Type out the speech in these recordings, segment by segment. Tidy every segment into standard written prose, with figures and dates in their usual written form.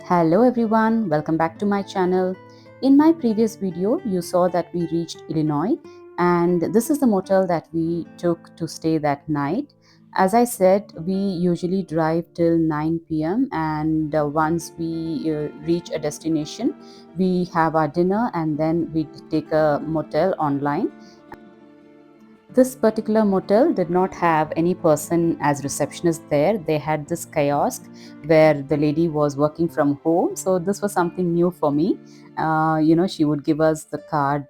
Hello everyone, welcome back to my channel. In my previous video, you saw that we reached Illinois and this is the motel that we took to stay that night. As I said, we usually drive till 9 p.m. and once we reach a destination, we have our dinner and then we take a motel online. This particular motel did not have any person as receptionist there. They had this kiosk where the lady was working from home. So this was something new for me. She would give us the card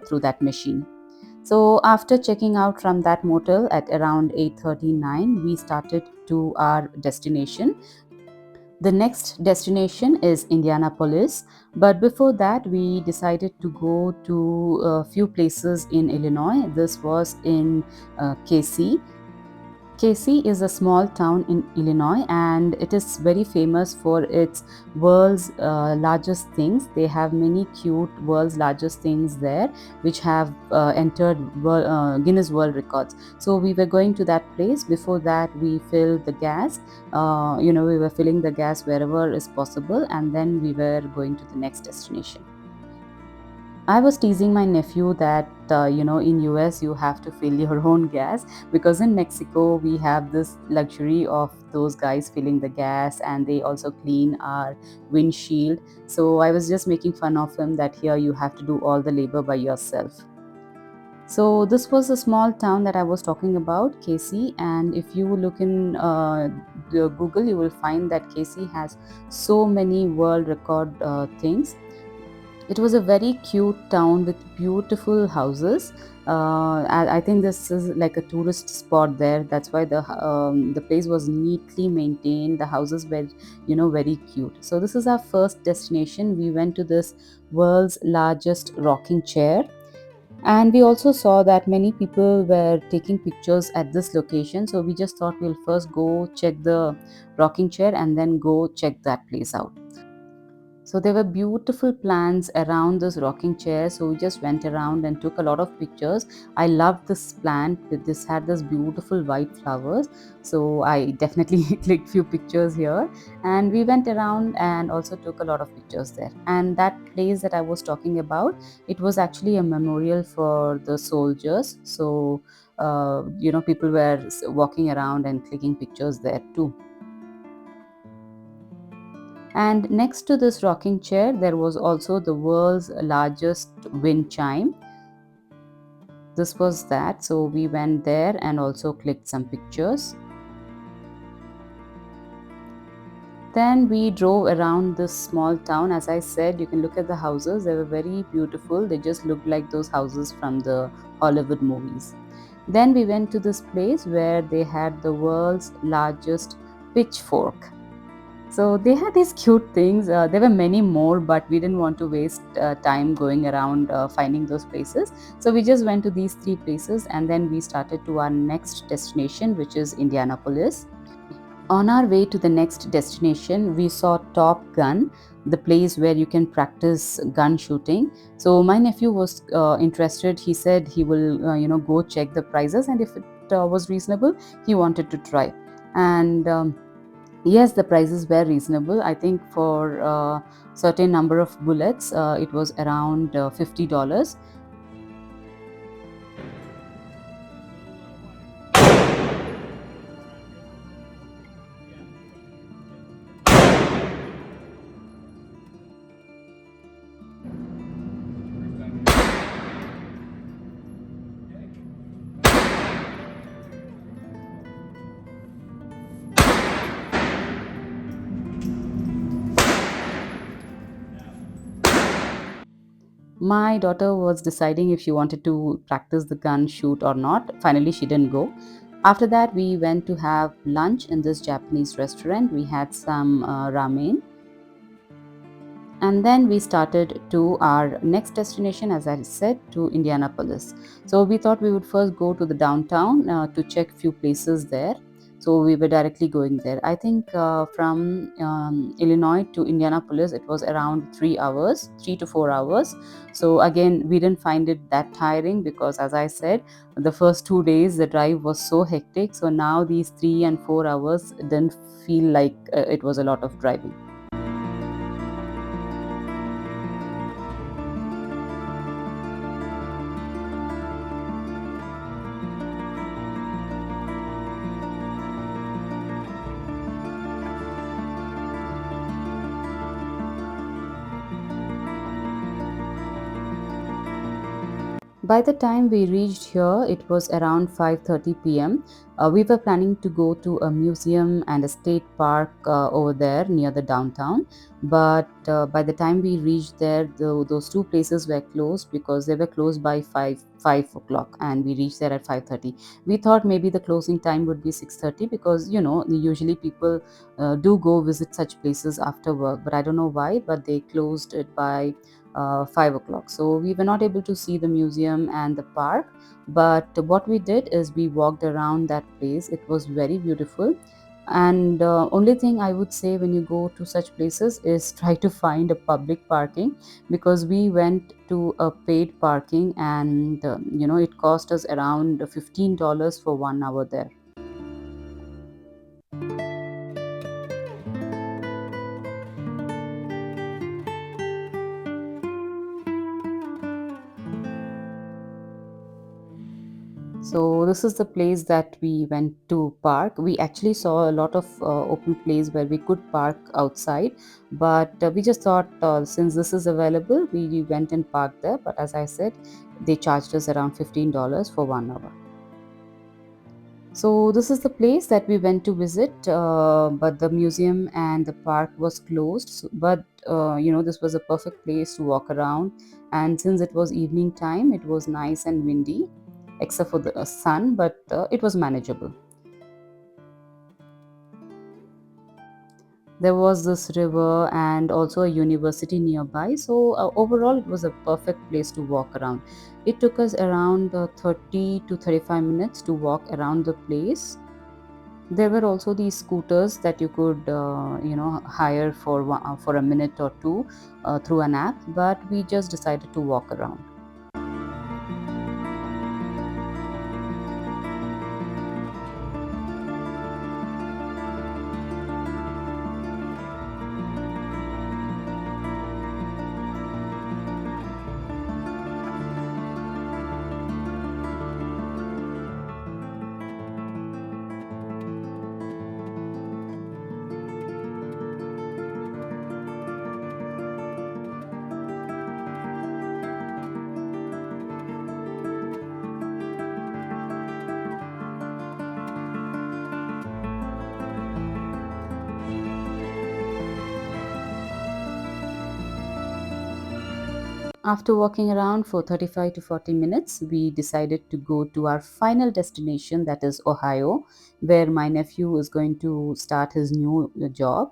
through that machine. So after checking out from that motel at around 8:39, we started to our destination. The next destination is Indianapolis, but before that, we decided to go to a few places in Illinois. This was in Casey. Casey is a small town in Illinois and it is very famous for its world's largest things. They have many cute world's largest things there which have entered Guinness World Records. So we were going to that place. Before that, we filled the gas. We were filling the gas wherever is possible and then we were going to the next destination. I was teasing my nephew that in US you have to fill your own gas because in Mexico we have this luxury of those guys filling the gas and they also clean our windshield. So I was just making fun of him that here you have to do all the labor by yourself. So this was a small town that I was talking about, Casey, and if you look in the Google, you will find that Casey has so many world record things. It was a very cute town with beautiful houses. I think this is like a tourist spot there. That's why the place was neatly maintained. The houses were, very cute. So this is our first destination. We went to this world's largest rocking chair. And we also saw that many people were taking pictures at this location. So we just thought we'll first go check the rocking chair and then go check that place out. So there were beautiful plants around this rocking chair. So we just went around and took a lot of pictures. I loved this plant. This had this beautiful white flowers. So I definitely clicked few pictures here. And we went around and also took a lot of pictures there. And that place that I was talking about, it was actually a memorial for the soldiers. So people were walking around and clicking pictures there too. And next to this rocking chair, there was also the world's largest wind chime. This was that. So we went there and also clicked some pictures. Then we drove around this small town. As I said, you can look at the houses. They were very beautiful. They just looked like those houses from the Hollywood movies. Then we went to this place where they had the world's largest pitchfork. So they had these cute things. There were many more, but we didn't want to waste time going around finding those places. So we just went to these three places and then we started to our next destination, which is Indianapolis. On our way to the next destination, we saw Top Gun, the place where you can practice gun shooting. So my nephew was interested. He said he will, go check the prices, and if it was reasonable, he wanted to try. And yes, the prices were reasonable. I think for a certain number of bullets, it was around $50. My daughter was deciding if she wanted to practice the gun shoot or not. Finally, she didn't go. After that, we went to have lunch in this Japanese restaurant. We had some ramen. And then we started to our next destination, as I said, to Indianapolis. So we thought we would first go to the downtown to check few places there. So we were directly going there. I think from Illinois to Indianapolis, it was around 3 hours, 3 to 4 hours. So again, we didn't find it that tiring because, as I said, the first 2 days the drive was so hectic. So now these 3 and 4 hours didn't feel like it was a lot of driving. By the time we reached here, it was around 5:30 p.m. We were planning to go to a museum and a state park over there near the downtown, but by the time we reached there, those two places were closed because they were closed by 5 o'clock, and we reached there at 5:30. We thought maybe the closing time would be 6:30 because usually people do go visit such places after work, but I don't know why, but they closed it by 5 o'clock. So we were not able to see the museum and the park. But what we did is we walked around that place. It was very beautiful. And only thing I would say when you go to such places is try to find a public parking, because we went to a paid parking, and it cost us around $15 for 1 hour there. So this is the place that we went to park. We actually saw a lot of open place where we could park outside, but we just thought since this is available, we went and parked there. But as I said, they charged us around $15 for 1 hour. So this is the place that we went to visit, but the museum and the park was closed. But this was a perfect place to walk around, and since it was evening time, it was nice and windy, except for the sun, but it was manageable. There was this river and also a university nearby, so overall, it was a perfect place to walk around. It took us around 30 to 35 minutes to walk around the place. There were also these scooters that you could hire for a minute or two through an app, but we just decided to walk around. After walking around for 35 to 40 minutes, we decided to go to our final destination, that is Ohio, where my nephew is going to start his new job.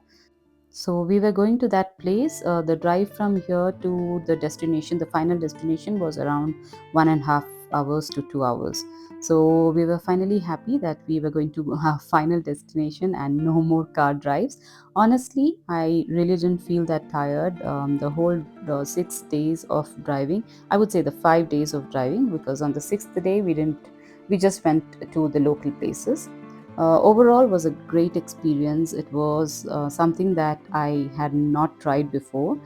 So we were going to that place. The drive from here to the destination, the final destination, was around 1.5 hours to 2 hours. So we were finally happy that we were going to our final destination and no more car drives. Honestly, I really didn't feel that tired. The whole 6 days of driving, I would say the 5 days of driving, because on the sixth day we didn't. We just went to the local places. Overall was a great experience. It was something that I had not tried before.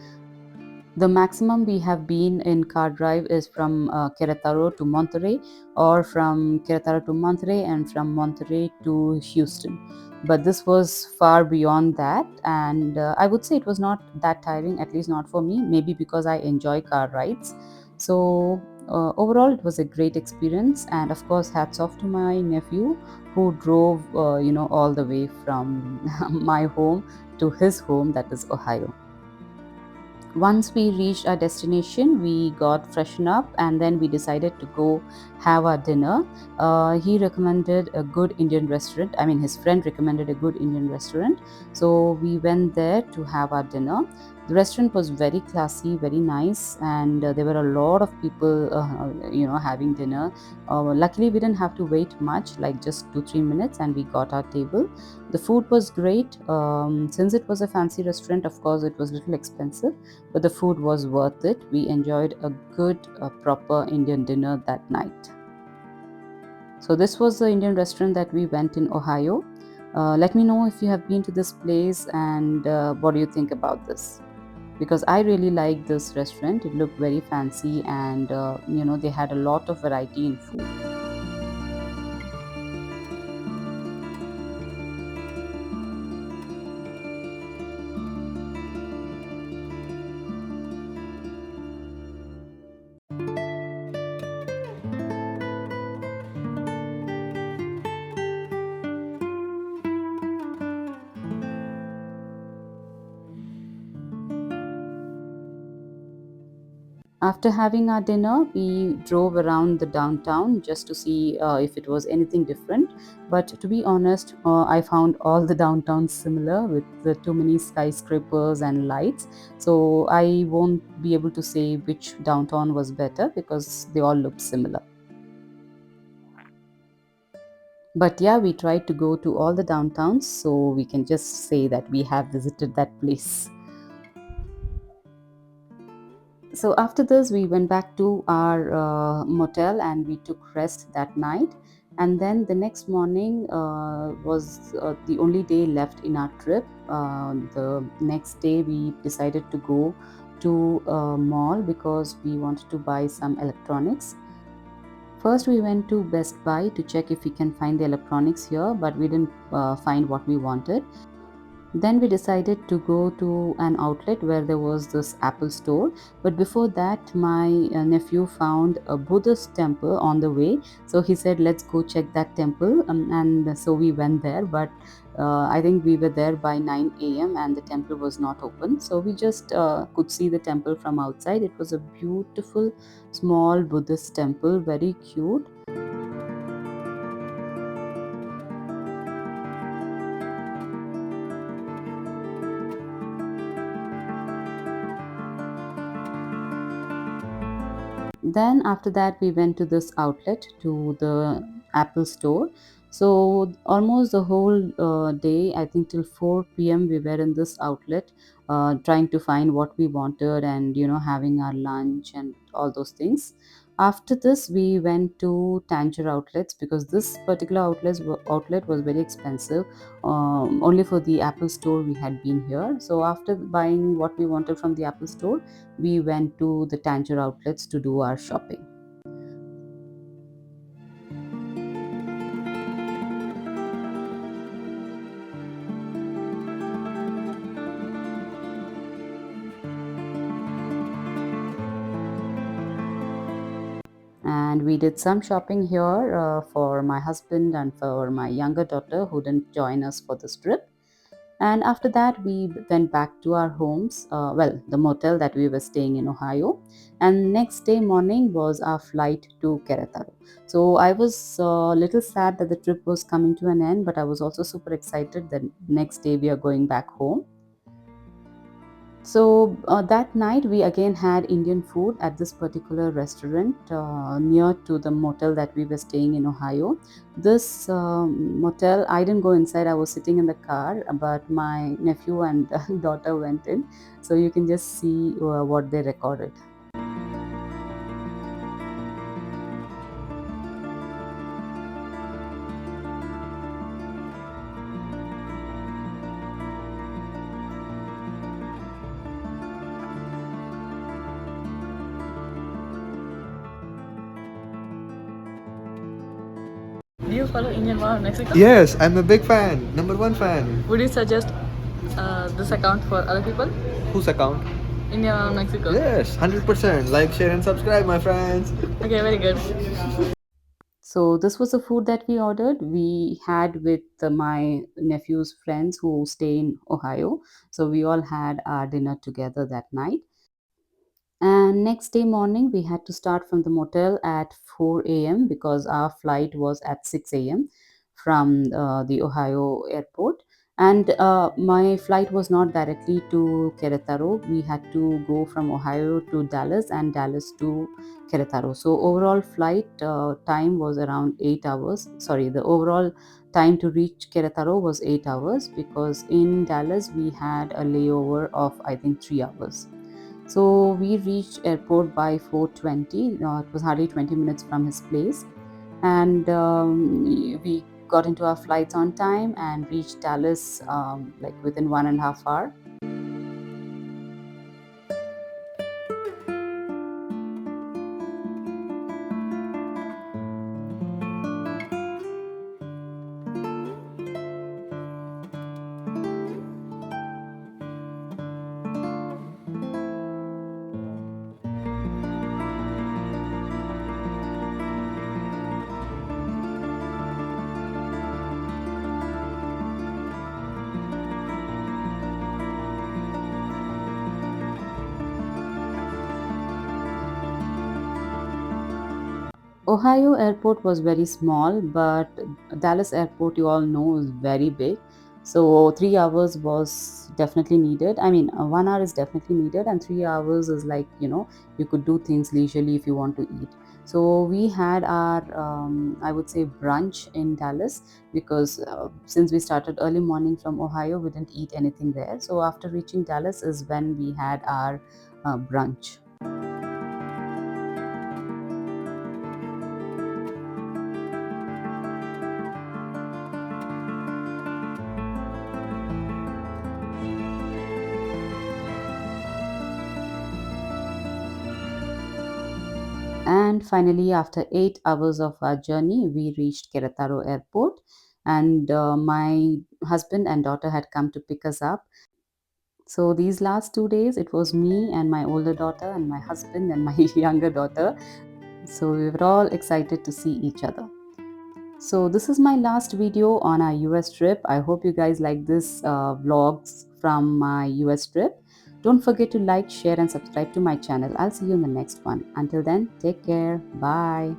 The maximum we have been in car drive is from Querétaro to Monterrey, or from Querétaro to Monterrey, and from Monterrey to Houston. But this was far beyond that, and I would say it was not that tiring, at least not for me, maybe because I enjoy car rides. So, overall, it was a great experience, and of course, hats off to my nephew who drove, all the way from my home to his home, that is Ohio. Once we reached our destination, we got freshened up, and then we decided to go have our dinner. He recommended a good Indian restaurant. I mean, his friend recommended a good Indian restaurant. So we went there to have our dinner. The restaurant was very classy, very nice, and there were a lot of people, having dinner. Luckily, we didn't have to wait much, like just 2-3 minutes, and we got our table. The food was great. Since it was a fancy restaurant, of course, it was a little expensive, but the food was worth it. We enjoyed a good, proper Indian dinner that night. So, this was the Indian restaurant that we went in Ohio. Let me know if you have been to this place, and what do you think about this? Because I really like this restaurant. It looked very fancy, and they had a lot of variety in food. After having our dinner, we drove around the downtown just to see if it was anything different. But to be honest, I found all the downtowns similar with the too many skyscrapers and lights. So I won't be able to say which downtown was better because they all looked similar. But yeah, we tried to go to all the downtowns so we can just say that we have visited that place. So after this, we went back to our motel and we took rest that night. And then the next morning was the only day left in our trip. The next day, we decided to go to a mall because we wanted to buy some electronics. First, we went to Best Buy to check if we can find the electronics here, but we didn't find what we wanted. Then we decided to go to an outlet where there was this Apple store. But before that, my nephew found a Buddhist temple on the way. So he said, let's go check that temple. And so we went there. But I think we were there by 9 a.m. and the temple was not open. So we just could see the temple from outside. It was a beautiful, small Buddhist temple, very cute. Then after that we went to this outlet to the Apple store. So almost the whole day, I think till 4 p.m. we were in this outlet, trying to find what we wanted and having our lunch and all those things. After this we went to Tanger outlets because this particular outlet was very expensive. Only for the Apple store we had been here. So after buying what we wanted from the Apple store, we went to the Tanger outlets to do our shopping. And we did some shopping here for my husband and for my younger daughter who didn't join us for this trip. And after that, we went back to our homes, the motel that we were staying in Ohio. And next day morning was our flight to Querétaro. So I was a little sad that the trip was coming to an end, but I was also super excited that next day we are going back home. So that night we again had Indian food at this particular restaurant near to the motel that we were staying in Ohio. This motel, I didn't go inside, I was sitting in the car, but my nephew and daughter went in. So you can just see what they recorded. Do you follow Indian Wow in Mexico? Yes, I'm a big fan. Number one fan. Would you suggest this account for other people? Whose account? Indian Wow in Mexico. Yes, 100%. Like, share, and subscribe, my friends. Okay, very good. So this was the food that we ordered. We had with my nephew's friends who stay in Ohio. So we all had our dinner together that night. And next day morning, we had to start from the motel at 4 a.m. because our flight was at 6 a.m. from the Ohio airport. And my flight was not directly to Querétaro. We had to go from Ohio to Dallas and Dallas to Querétaro. So overall flight time was around 8 hours. Sorry, the overall time to reach Querétaro was 8 hours because in Dallas we had a layover of I think 3 hours. So we reached airport by 4:20. It was hardly 20 minutes from his place, and we got into our flights on time and reached Dallas like within 1.5 hours. Ohio airport was very small, but Dallas airport, you all know, is very big. So 3 hours was definitely needed. I mean, 1 hour is definitely needed, and 3 hours is like, you could do things leisurely if you want to eat. So we had our, I would say, brunch in Dallas because since we started early morning from Ohio, we didn't eat anything there. So after reaching Dallas is when we had our brunch. And finally, after 8 hours of our journey, we reached Querétaro Airport. And my husband and daughter had come to pick us up. So these last 2 days, it was me and my older daughter, and my husband and my younger daughter. So we were all excited to see each other. So this is my last video on our US trip. I hope you guys like this vlogs from my US trip. Don't forget to like, share, and subscribe to my channel. I'll see you in the next one. Until then, take care. Bye.